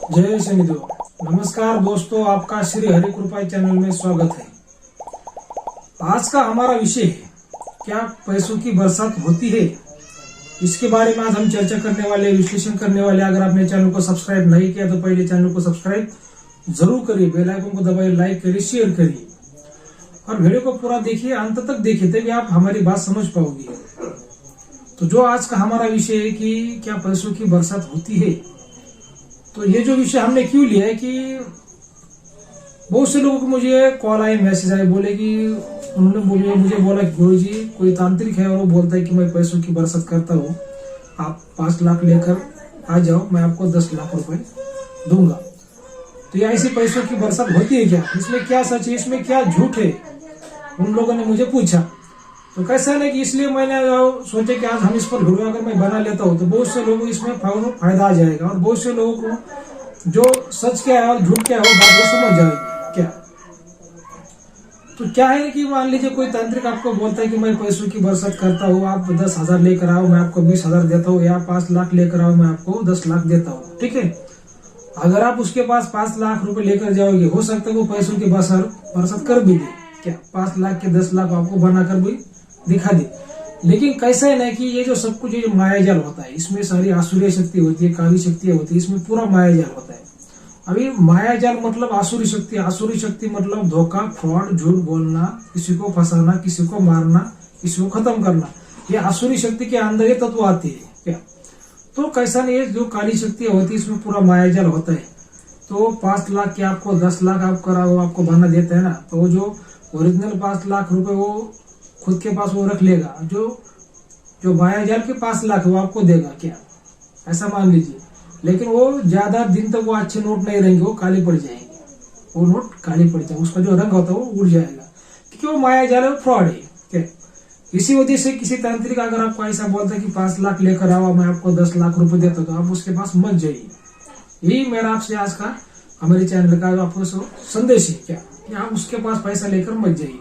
जय शनिदेव। नमस्कार दोस्तों, आपका श्री हरि कृपा चैनल में स्वागत है। आज का हमारा विषय है, क्या पैसों की बरसात होती है? इसके बारे में आज हम चर्चा करने वाले, विश्लेषण करने वाले। अगर आपने चैनल को सब्सक्राइब नहीं किया तो पहले चैनल को सब्सक्राइब जरूर करिए, बेल आइकन को दबाइए, लाइक करिए, शेयर करिए और वीडियो को पूरा देखिए, अंत तक देखिए, तभी आप हमारी बात समझ पाओगे। तो जो आज का हमारा विषय है कि क्या पैसों की बरसात होती है, तो ये जो विषय हमने क्यों लिया है कि बहुत से लोगों को मुझे कॉल आए, मैसेज आए, बोले कि उन्होंने मुझे बोला कि गुरु जी कोई तांत्रिक है और वो बोलता है कि मैं पैसों की बरसात करता हूँ, आप 5 लाख लेकर आ जाओ, मैं आपको 10 लाख रुपए दूंगा। तो ये ऐसी पैसों की बरसात होती है क्या? इसमें क्या सच है, इसमें क्या झूठ है? उन लोगों ने मुझे पूछा। तो कैसा है कि इसलिए मैंने सोचा कि आज हम इस पर वीडियो अगर मैं बना लेता हूँ तो बहुत से लोगों को इसमें फायदा आ जाएगा और बहुत से लोगों को जो सच क्या है और झूठ क्या है वो बात वो समझ जाएगी। क्या तो क्या है कि मान लीजिए कोई तांत्रिक आपको बोलता है कि मैं पैसों की बरसात करता हूँ, आप 10,000 लेकर आओ, मैं आपको 20,000 देता हूँ, या 5 लाख लेकर आओ, मैं आपको 10 लाख देता हूँ। ठीक है, अगर आप उसके पास 5 लाख रुपए लेकर जाओगे, हो सकता है वो पैसों की बरसात कर भी दे। क्या 5 लाख के 10 लाख आपको बनाकर भी दिखा दे। लेकिन कैसा है ना कि ये जो सब कुछ, ये मायाजाल होता है, इसमें सारी आसुरी शक्ति होती है, काली शक्तियां होती है, इसमें पूरा मायाजाल होता है। अभी मायाजाल मतलब आसुरी शक्ति, आसुरी शक्ति मतलब धोखा, फ्रॉड, झूठ बोलना, किसी को फंसाना, किसी को मारना, किसी को खत्म करना, ये आसुरी शक्ति के अंदर ये तत्व आते हैं। क्या तो कैसा नहीं, ये जो काली शक्तियां होती है इसमें पूरा मायाजाल होता है। तो 5 लाख के आपको 10 लाख आप कराओ, आपको बना देता है ना, तो वो जो ओरिजिनल 5 लाख रुपए वो खुद के पास वो रख लेगा, जो मायाजाल के 5 लाख वो आपको देगा। क्या ऐसा मान लीजिए, लेकिन वो ज्यादा दिन तक वो अच्छे नोट नहीं रहेंगे, वो काले पड़ जाएंगे, वो नोट काले पड़ जाएंगे, उसका जो रंग होता है वो उड़ जाएगा, क्योंकि वो मायाजाल है, वो फ्रॉड है। क्या इसी वजह से किसी तांत्रिक अगर आपको ऐसा बोलता है कि 5 लाख लेकर आओ, मैं आपको 10 लाख रुपए देता हूँ, तो आप उसके पास मत जाइए। यही मेरा आपसे आज का हमारे चैनल का आपको संदेश है। क्या कि आप उसके पास पैसा लेकर मत जाइए,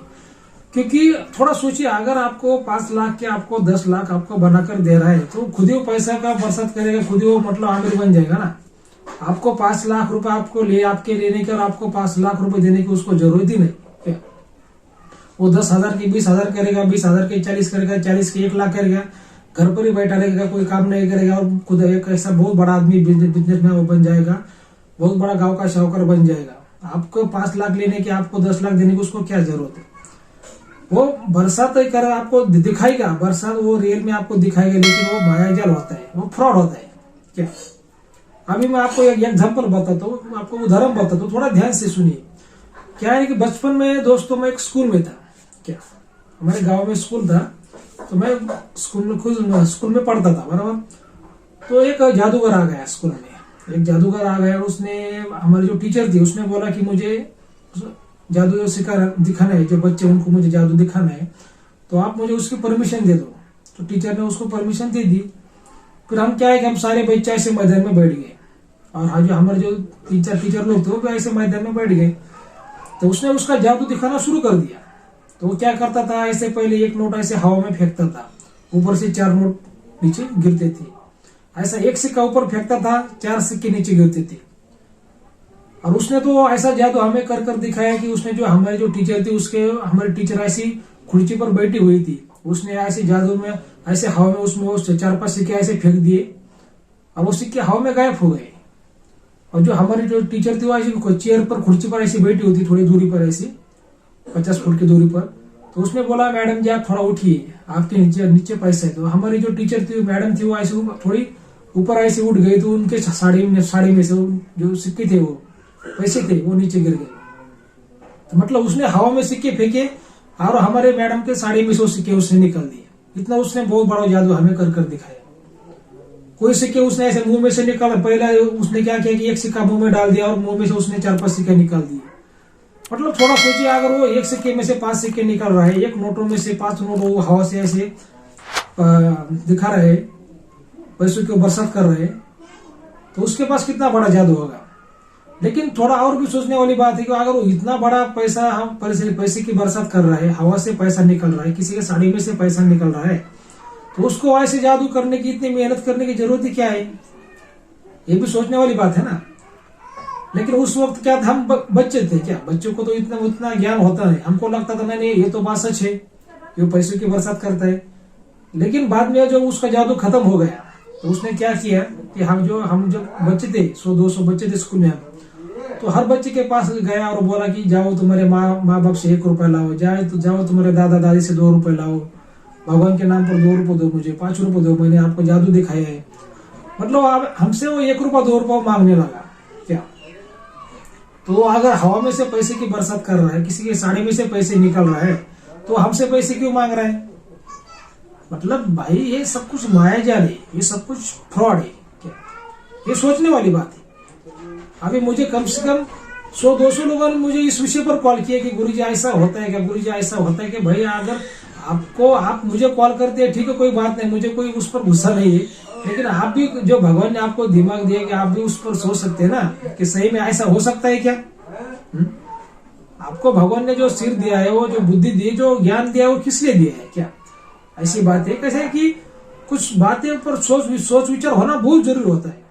क्योंकि थोड़ा सोचिए, अगर आपको 5 लाख के आपको 10 लाख आपको बनाकर दे रहा है तो खुद ही वो पैसा का बरसात करेगा, खुद ही वो मतलब आमिर बन जाएगा ना। आपको 5 लाख रुपए आपको आपके लेने के और आपको 5 लाख रुपए देने की उसको जरूरत ही नहीं। वो 10,000 की 20,000 करेगा, 20,000 के 40 करेगा, 40 के 1 लाख करेगा, घर पर ही बैठा रहेगा, कोई काम नहीं करेगा और खुद एक ऐसा बहुत बड़ा आदमी बिजनेस में वो बन जाएगा, बहुत बड़ा गाँव का शाहूकार बन जाएगा। आपको 5 लाख लेने के आपको 10 लाख देने की उसको क्या जरूरत है? वो बरसात कर आपको दिखाएगा, बरसात वो रियल में आपको दिखाएगा, लेकिन वो मायाजाल होता है, वो फ्रॉड होता है। क्या अभी मैं आपको एक एग्जांपल बताता हूँ, आपको उदाहरण बताता हूँ, थोड़ा ध्यान से सुनिए। क्या है कि बचपन में दोस्तों मैं एक स्कूल में था। क्या हमारे गांव में स्कूल था, तो मैं स्कूल में पढ़ता था बराबर। तो एक जादूगर आ गया स्कूल में, एक जादूगर आ गया, उसने हमारी जो टीचर थी उसने बोला कि मुझे जादू दिखाना है, जो बच्चे उनको मुझे जादू दिखाना है, तो आप मुझे उसकी परमिशन दे दो। तो टीचर ने उसको परमिशन दे दी। फिर हम क्या है कि हम सारे बच्चे ऐसे मैदान में बैठ गए और हाँ जो हमारे जो टीचर लोग थे वो भी ऐसे मैदान में बैठ गए। तो उसने उसका जादू दिखाना शुरू कर दिया। तो वो क्या करता था, ऐसे पहले 1 नोट ऐसे हवा में फेंकता था, ऊपर से 4 नोट नीचे गिरते थे। ऐसा 1 सिक्का ऊपर फेंकता था, 4 सिक्के नीचे गिरते थे। और उसने तो ऐसा जादू हमें कर दिखाया कि उसने जो हमारी जो टीचर थी, उसके हमारी टीचर ऐसी खुर्ची पर बैठी हुई थी, उसने ऐसे जादू में ऐसे हवा में उसमें वो 4-5 सिक्के ऐसे फेंक दिए और वो सिक्के हवा में गायब हो गए। और जो हमारी जो टीचर थी वो ऐसी चेयर पर, खुर्ची पर ऐसी बैठी होती, थोड़ी दूरी पर, ऐसी 50 फुट की दूरी पर। तो उसने बोला, मैडम जी आप थोड़ा उठिए, आपके नीचे पैसा है। तो हमारी जो टीचर थी, मैडम थी, वो ऐसे थोड़ी ऊपर ऐसे उठ गई, तो उनके साड़ी में से जो सिक्के थे, वो पैसे थे, वो नीचे गिर गए। तो मतलब उसने हवा में सिक्के फेंके और हमारे मैडम के साड़ी में से सिक्के उसने निकाल दिए। इतना उसने बहुत बड़ा जादू हमें कर दिखाया। कोई सिक्के उसने ऐसे मुंह में से निकाला, पहले उसने क्या किया कि 1 सिक्का मुंह में डाल दिया और मुंह में से उसने 4-5 सिक्के निकाल दिए। मतलब थोड़ा सोचिए, अगर वो 1 सिक्के में से 5 सिक्के निकल रहा है, 1 नोटों में से 5 नोट वो हवा से ऐसे दिखा रहे, पैसों की बरसात कर रहे, तो उसके पास कितना बड़ा जादू होगा। लेकिन थोड़ा और भी सोचने वाली बात है कि अगर वो इतना बड़ा पैसा, हम पैसे की बरसात कर रहा है, हवा से पैसा निकल रहा है, किसी के साड़ी में से पैसा निकल रहा है, तो उसको ऐसे जादू करने की, इतनी मेहनत करने की जरूरत ही क्या है? ये भी सोचने वाली बात है ना। लेकिन उस वक्त क्या था, हम बच्चे थे, क्या बच्चों को तो उतना ज्ञान होता नहीं, हमको लगता था नहीं ये तो बात सच है, ये पैसों की बरसात करता है। लेकिन बाद में जो उसका जादू खत्म हो गया, तो उसने क्या किया कि हम जब बच्चे थे, 100-200 बच्चे थे स्कूल में, हम तो हर बच्चे के पास गया और बोला कि जाओ तुम्हारे माँ बाप से 1 रुपया लाओ, जाओ तुम्हारे दादा दादी से 2 रुपए लाओ, भगवान के नाम पर 2 रुपए दो, मुझे 5 रुपए दो, मैंने आपको जादू दिखाया है। मतलब अब हमसे वो 1 रुपया 2 रुपया मांगने लगा क्या। तो अगर हवा में से पैसे की बरसात कर रहा है, किसी के साड़ी में से पैसे निकल रहा है, तो हमसे पैसे क्यों मांग रहा है। मतलब भाई ये सब कुछ मायाजाल है, ये सब कुछ फ्रॉड है क्या, ये सोचने वाली बात है। अभी मुझे कम से कम 100-200 लोगों ने मुझे इस विषय पर कॉल किया कि गुरुजी ऐसा होता है क्या, गुरुजी ऐसा होता है कि भाई अगर आप मुझे कॉल करते हैं ठीक है, कोई बात नहीं, मुझे कोई उस पर गुस्सा नहीं है, लेकिन आप भी जो भगवान ने आपको दिमाग दिया कि आप भी उस पर सोच सकते हैं ना कि सही में ऐसा हो सकता है क्या। आपको भगवान ने जो सिर दिया है, वो जो बुद्धि दी, जो ज्ञान दिया है, वो किस लिए दिया है क्या। ऐसी बात है कैसे कि कुछ बातें पर सोच विचार होना बहुत जरूरी होता है।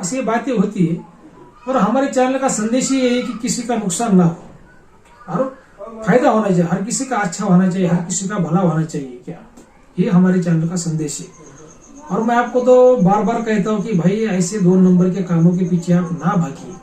ऐसी बातें होती है। और हमारे चैनल का संदेश ये है कि किसी का नुकसान ना हो और फायदा होना चाहिए, हर किसी का अच्छा होना चाहिए, हर किसी का भला होना चाहिए क्या, ये हमारे चैनल का संदेश है। और मैं आपको तो बार बार कहता हूँ कि भाई ऐसे 2 नंबर के कामों के पीछे आप ना भागिए,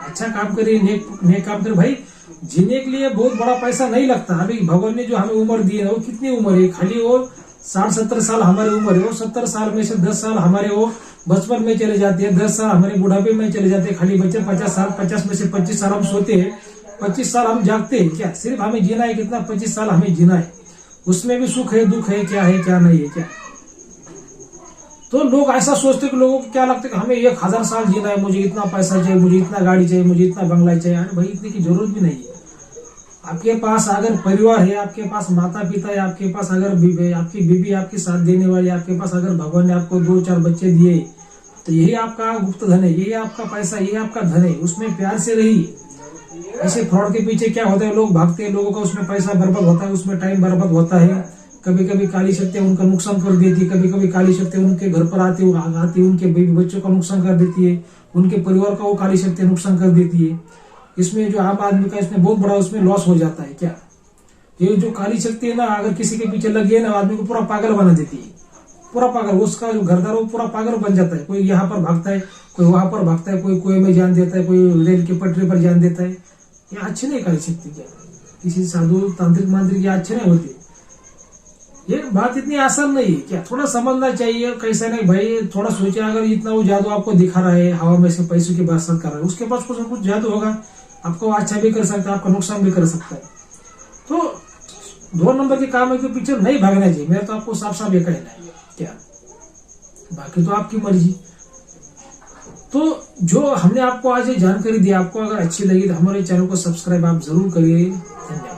अच्छा काम करिए, नेक काम करिए। भाई जीने के लिए बहुत बड़ा पैसा नहीं लगता। अभी भगवान ने जो हमें उम्र दी है, वो कितनी उम्र है, खाली वो 60-70 साल हमारी उम्र है। वो 70 साल में से 10 साल हमारे वो बचपन में चले जाते हैं, 10 साल हमारे बुढ़ापे में चले जाते हैं। खाली बच्चे 50 साल, 50 में से 25 साल हम सोते हैं, 25 साल हम जागते हैं क्या। सिर्फ हमें जीना है कितना, 25 साल हमें जीना है। उसमें भी सुख है, दुख है, क्या नहीं है क्या। तो लोग ऐसा सोचते कि लोगों को क्या लगता है कि हमें 1000 साल जीना है, मुझे इतना पैसा चाहिए, मुझे इतना गाड़ी चाहिए, मुझे इतना बंगला चाहिए। अरे भाई इतने की जरूरत भी नहीं है। आपके पास अगर परिवार है, आपके पास माता पिता है, आपके पास अगर आपकी बीबी आपकी साथ देने वाली, आपके पास अगर भगवान ने आपको 2-4 बच्चे दिए, तो यही आपका गुप्त धन है, यही आपका पैसा, यही आपका धन है। उसमें प्यार से रहिए। ऐसे फ्रॉड के पीछे क्या होता है, लोग भागते हैं, लोगों का उसमें पैसा बर्बाद होता है, उसमें टाइम बर्बाद होता है। कभी कभी काली शक्तियां उनका नुकसान कर देती है, कभी कभी काली शक्तियां उनके घर पर आती है, उनके बेबी बच्चों का नुकसान कर देती है, उनके परिवार का वो काली शक्तियां नुकसान कर देती है। इसमें जो आम आदमी का इसमें बहुत बड़ा उसमें लॉस हो जाता है क्या। ये जो काली शक्ति है ना, अगर किसी के पीछे लगी है ना, आदमी को पूरा पागल बना देती है, पूरा पागल। उसका जो घरदार वो पूरा पागल बन जाता है। कोई यहाँ पर भागता है, कोई वहां पर भागता है, कोई कुएं में जान देता है, कोई रेल की पटरी पर जान देता है। ये अच्छी नहीं काली शक्ति क्या, किसी साधु तांत्रिक मांत्रिक ये अच्छे नहीं होती। ये बात इतनी आसान नहीं है क्या, थोड़ा समझना चाहिए। कैसा नहीं भाई, थोड़ा सोचिए, अगर इतना वो जादू आपको दिखा रहा है, हवा में से पैसों की बरसात कर रहा है, उसके पास कुछ न कुछ जादू होगा, आपको अच्छा भी कर सकता है, आपका नुकसान भी कर सकता है। तो 2 नंबर के काम के पीछे नहीं भागना चाहिए, मेरा तो आपको साफ साफ ये कहना है क्या। बाकी तो आपकी मर्जी। तो जो हमने आपको आज ये जानकारी दी, आपको अगर अच्छी लगी तो हमारे चैनल को सब्सक्राइब आप जरूर करिए। धन्यवाद।